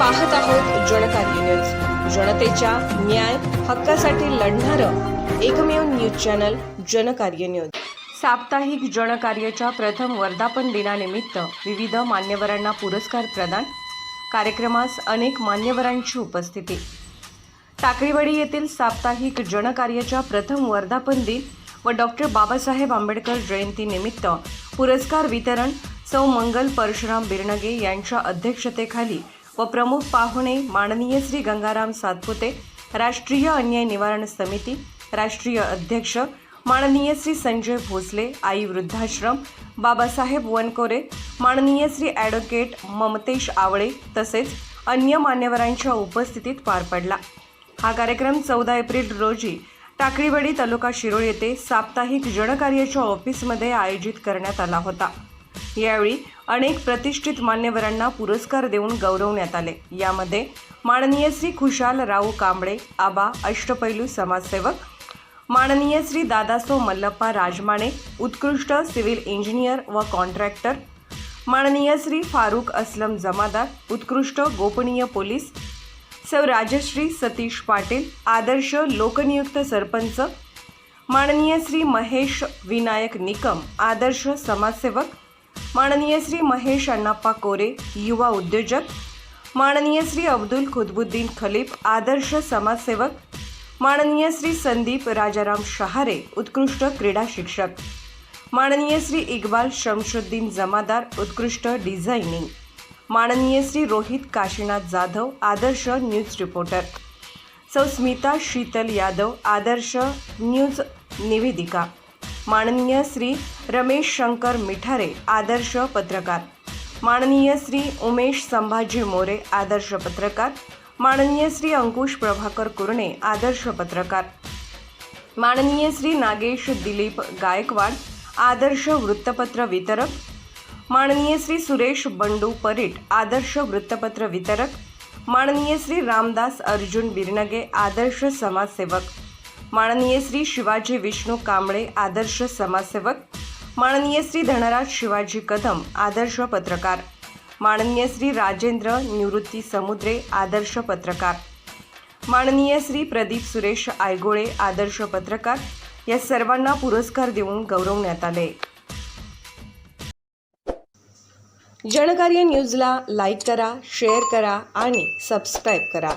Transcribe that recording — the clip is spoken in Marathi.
पाहत आहोत जनकार्य न्यूज, जनतेच्या न्याय हक्कासाठी लढणारं एकमेव न्यूज चॅनल जनकार्य न्यूज। साप्ताहिक जनकार्याच्या प्रथम वर्धापन दिनानिमित्त विविध मान्यवरांना पुरस्कार प्रदान कार्यक्रमास अनेक मान्यवरांची उपस्थिती। टाकळीवाडी येथील साप्ताहिक जनकार्याच्या प्रथम वर्धापन दिन व डॉक्टर बाबासाहेब आंबेडकर जयंती निमित्त पुरस्कार वितरण सौ मंगल परशुराम बिरनगे यांच्या अध्यक्षतेखाली व प्रमुख पाहुणे माननीय श्री गंगाराम सातपुते, राष्ट्रीय अन्याय निवारण समिती राष्ट्रीय अध्यक्ष माननीय श्री संजय भोसले, आई वृद्धाश्रम बाबासाहेब वनकोरे, माननीय श्री ॲडव्होकेट ममतेश आवळे तसेच अन्य मान्यवरांच्या उपस्थितीत पार पडला। हा कार्यक्रम 14 एप्रिल रोजी टाकळीवाडी तालुका शिरोळ येथे साप्ताहिक जनकार्याच्या ऑफिसमध्ये आयोजित करण्यात आला होता। यावेळी अनेक प्रतिष्ठित मान्यवरांना पुरस्कार देऊन गौरवण्यात आले। यामध्ये माननीय श्री खुशाल राव कांबळे आबा अष्टपैलू समाजसेवक, माननीय श्री दादासो मल्लप्पा राजमाने उत्कृष्ट सिव्हिल इंजिनियर व कॉन्ट्रॅक्टर, माननीय श्री फारुक असलम जमादार उत्कृष्ट गोपनीय पोलीस, सौ राजश्री सतीश पाटील आदर्श लोकनियुक्त सरपंच, माननीय श्री महेश विनायक निकम आदर्श समाजसेवक, माननीय श्री महेश अण्णाप्पा कोरे युवा उद्योजक, माननीय श्री अब्दुल खुदबुद्दीन खलीफ आदर्श समाजसेवक, माननीय श्री संदीप राजाराम शहारे उत्कृष्ट क्रीडा शिक्षक, माननीय श्री इकबाल शमशुद्दीन जमादार उत्कृष्ट डिझायनिंग, माननीय श्री रोहित काशीनाथ जाधव आदर्श न्यूज रिपोर्टर, सौ स्मिता शीतल यादव आदर्श न्यूज निवेदिका, माननीय श्री रमेश शंकर मिठारे आदर्श पत्रकार, माननीय श्री उमेश संभाजी मोरे आदर्श पत्रकार, माननीय श्री अंकुश प्रभाकर कुरणे आदर्श पत्रकार, माननीय श्री नागेश दिलीप गायकवाड आदर्श वृत्तपत्र वितरक, माननीय श्री सुरेश बंडू परीट आदर्श वृत्तपत्र वितरक, माननीय श्री रामदास अर्जुन बिरनगे आदर्श समाजसेवक, माननीय श्री शिवाजी विष्णू कांबळे आदर्श समाजसेवक, माननीय श्री धनराज शिवाजी कदम आदर्श पत्रकार, माननीय श्री राजेंद्र निवृत्ती समुद्रे आदर्श पत्रकार, माननीय श्री प्रदीप सुरेश आयगोळे आदर्श पत्रकार या सर्वांना पुरस्कार देऊन गौरवण्यात आले। जनकार्य न्यूजला लाईक करा, शेअर करा आणि सबस्क्राईब करा।